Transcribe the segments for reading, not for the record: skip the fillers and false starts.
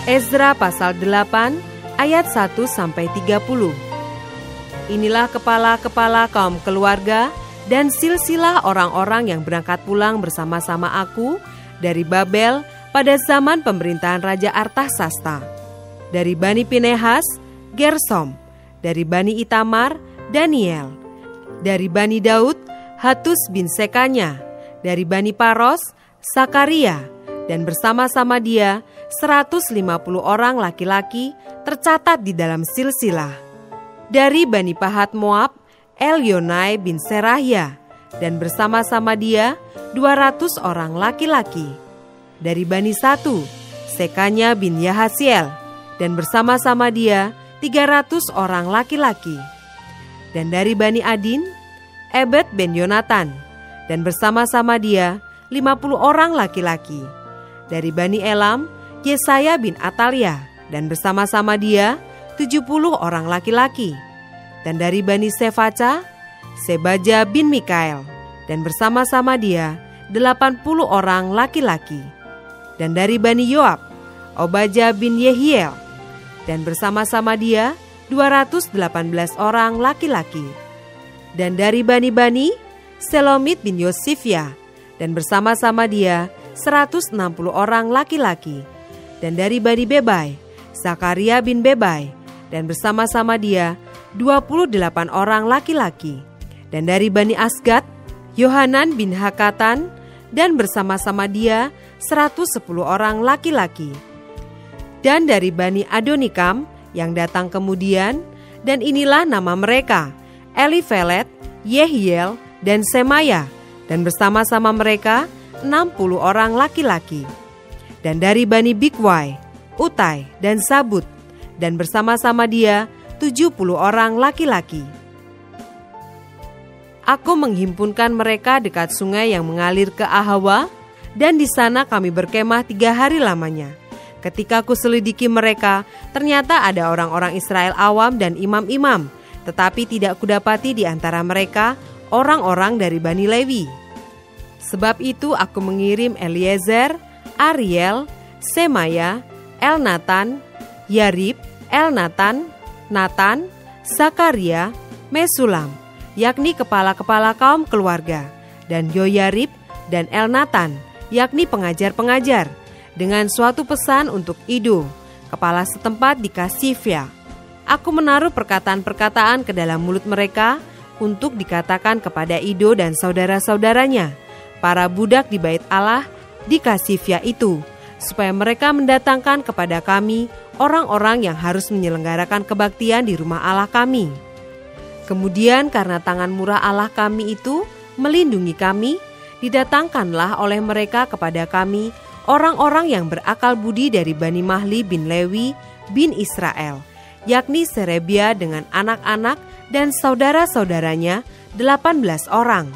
Ezra pasal 8 ayat 1-30. Inilah kepala-kepala kaum keluarga dan silsilah orang-orang yang berangkat pulang bersama-sama aku dari Babel pada zaman pemerintahan Raja Artasasta. Dari Bani Pinehas, Gersom. Dari Bani Itamar, Daniel. Dari Bani Daud, Hatus bin Sekanya. Dari Bani Paros, Sakaria. Dan bersama-sama dia 150 orang laki-laki tercatat di dalam silsilah. Dari Bani Pahat Moab, Elionai bin Serahya. Dan bersama-sama dia 200 orang laki-laki. Dari Bani Satu, Sekanya bin Yahasiel. Dan bersama-sama dia 300 orang laki-laki. Dan dari Bani Adin, Ebed ben Yonatan. Dan bersama-sama dia 50 orang laki-laki. Dari Bani Elam, Yesaya bin Atalia. Dan bersama-sama dia 70 orang laki-laki. Dan dari Bani Sefaca, Sebaja bin Mikael. Dan bersama-sama dia 80 orang laki-laki. Dan dari Bani Yoab, Obaja bin Yehiel. Dan bersama-sama dia 218 orang laki-laki. Dan dari Bani-Bani, Selomit bin Yosifya. Dan bersama-sama dia 160 orang laki-laki. Dan dari Bani Bebai, Zakaria bin Bebai. Dan bersama-sama dia 28 orang laki-laki. Dan dari Bani Asgad, Yohanan bin Hakatan. Dan bersama-sama dia 110 orang laki-laki. Dan dari Bani Adonikam yang datang kemudian, dan inilah nama mereka, Elifelet, Yehiel, dan Semaya, dan bersama-sama mereka 60 orang laki-laki. Dan dari Bani Bikwai, Utai, dan Sabut, dan bersama-sama dia 70 orang laki-laki. Aku menghimpunkan mereka dekat sungai yang mengalir ke Ahawa, dan di sana kami berkemah 3 hari lamanya. Ketika ku selidiki mereka, ternyata ada orang-orang Israel awam dan imam-imam, tetapi tidak kudapati di antara mereka orang-orang dari Bani Lewi. Sebab itu aku mengirim Eliezer, Ariel, Semaya, Elnatan, Yarib, Elnatan, Natan, Zakaria, Mesulam, yakni kepala-kepala kaum keluarga, dan Yoyarib dan Elnatan, yakni pengajar-pengajar, dengan suatu pesan untuk Ido, kepala setempat di Kasifia. Aku menaruh perkataan-perkataan ke dalam mulut mereka untuk dikatakan kepada Ido dan saudara-saudaranya, para budak di bait Allah di Kasifia itu, supaya mereka mendatangkan kepada kami orang-orang yang harus menyelenggarakan kebaktian di rumah Allah kami. Kemudian karena tangan murah Allah kami itu melindungi kami, didatangkanlah oleh mereka kepada kami orang-orang yang berakal budi dari Bani Mahli bin Lewi bin Israel, yakni Serebia dengan anak-anak dan saudara-saudaranya 18 orang,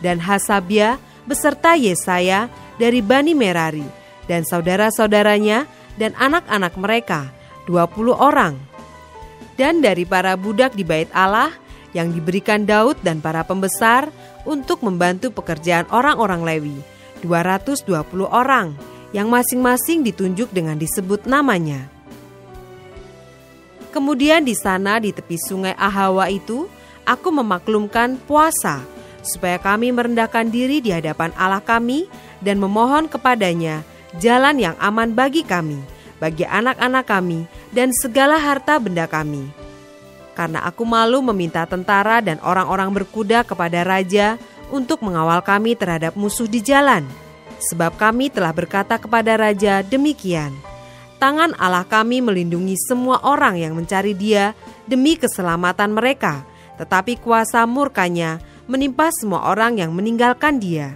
dan Hasabia beserta Yesaya dari Bani Merari, dan saudara-saudaranya dan anak-anak mereka 20 orang. Dan dari para budak di bait Allah yang diberikan Daud dan para pembesar untuk membantu pekerjaan orang-orang Lewi, 220 orang, yang masing-masing ditunjuk dengan disebut namanya. Kemudian di sana di tepi sungai Ahawa itu, aku memaklumkan puasa, supaya kami merendahkan diri di hadapan Allah kami dan memohon kepadanya jalan yang aman bagi kami, bagi anak-anak kami, dan segala harta benda kami. Karena aku malu meminta tentara dan orang-orang berkuda kepada raja untuk mengawal kami terhadap musuh di jalan. Sebab kami telah berkata kepada raja demikian, tangan Allah kami melindungi semua orang yang mencari dia demi keselamatan mereka, tetapi kuasa murkanya menimpa semua orang yang meninggalkan dia.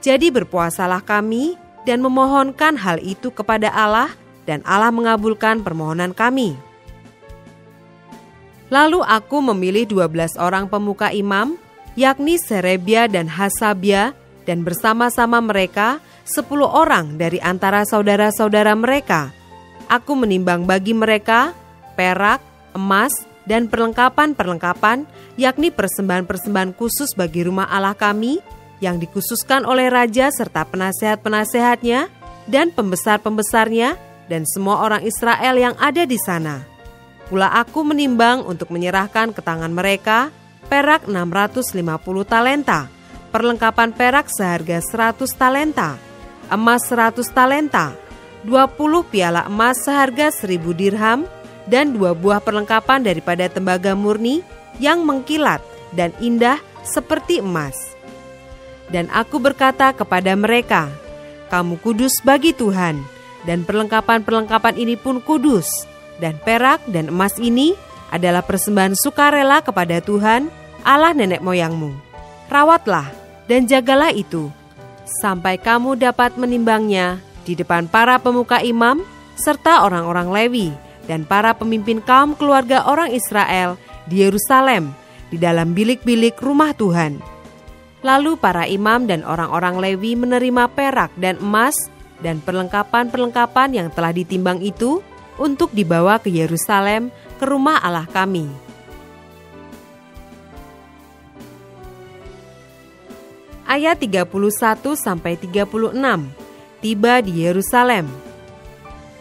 Jadi berpuasalah kami dan memohonkan hal itu kepada Allah, dan Allah mengabulkan permohonan kami. Lalu aku memilih 12 orang pemuka imam, yakni Serebia dan Hasabia, dan bersama-sama mereka 10 orang dari antara saudara-saudara mereka. Aku menimbang bagi mereka perak, emas, dan perlengkapan-perlengkapan, yakni persembahan-persembahan khusus bagi rumah Allah kami, yang dikhususkan oleh raja serta penasehat-penasehatnya dan pembesar-pembesarnya, dan semua orang Israel yang ada di sana. Pula aku menimbang untuk menyerahkan ke tangan mereka perak 650 talenta, perlengkapan perak seharga 100 talenta, emas 100 talenta, 20 piala emas seharga 1000 dirham, dan 2 buah perlengkapan daripada tembaga murni yang mengkilat dan indah seperti emas. Dan aku berkata kepada mereka, "Kamu kudus bagi Tuhan, dan perlengkapan-perlengkapan ini pun kudus, dan perak dan emas ini adalah persembahan sukarela kepada Tuhan, Allah nenek moyangmu. Rawatlah dan jagalah itu, sampai kamu dapat menimbangnya di depan para pemuka imam, serta orang-orang Lewi, dan para pemimpin kaum keluarga orang Israel di Yerusalem, di dalam bilik-bilik rumah Tuhan." Lalu para imam dan orang-orang Lewi menerima perak dan emas dan perlengkapan-perlengkapan yang telah ditimbang itu untuk dibawa ke Yerusalem, ke rumah Allah kami. Ayat 31-36, tiba di Yerusalem.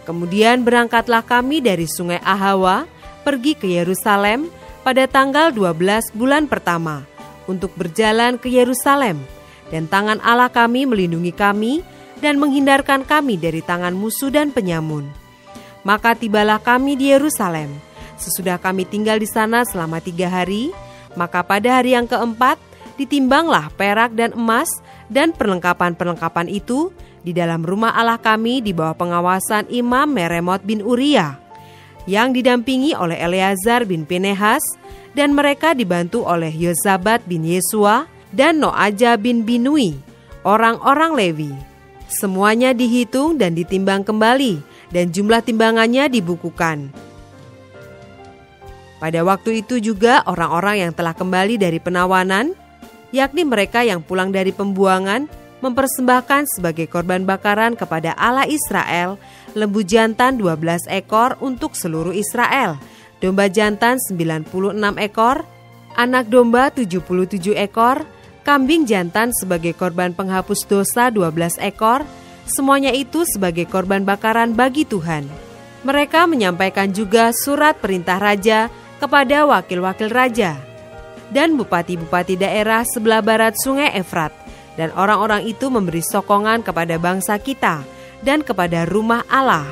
Kemudian berangkatlah kami dari sungai Ahawa, pergi ke Yerusalem pada tanggal 12 bulan pertama, untuk berjalan ke Yerusalem, dan tangan Allah kami melindungi kami dan menghindarkan kami dari tangan musuh dan penyamun. Maka tibalah kami di Yerusalem. Sesudah kami tinggal di sana selama 3 hari, maka pada hari yang keempat ditimbanglah perak dan emas dan perlengkapan-perlengkapan itu di dalam rumah Allah kami di bawah pengawasan Imam Meremot bin Uria, yang didampingi oleh Eleazar bin Pinehas, dan mereka dibantu oleh Yozabat bin Yesua dan Noaja bin Binui, orang-orang Lewi. Semuanya dihitung dan ditimbang kembali, dan jumlah timbangannya dibukukan. Pada waktu itu juga orang-orang yang telah kembali dari penawanan, yakni mereka yang pulang dari pembuangan, mempersembahkan sebagai korban bakaran kepada Allah Israel lembu jantan 12 ekor untuk seluruh Israel, domba jantan 96 ekor, anak domba 77 ekor, kambing jantan sebagai korban penghapus dosa 12 ekor, semuanya itu sebagai korban bakaran bagi Tuhan. Mereka menyampaikan juga surat perintah raja kepada wakil-wakil raja dan bupati-bupati daerah sebelah barat sungai Efrat, dan orang-orang itu memberi sokongan kepada bangsa kita dan kepada rumah Allah.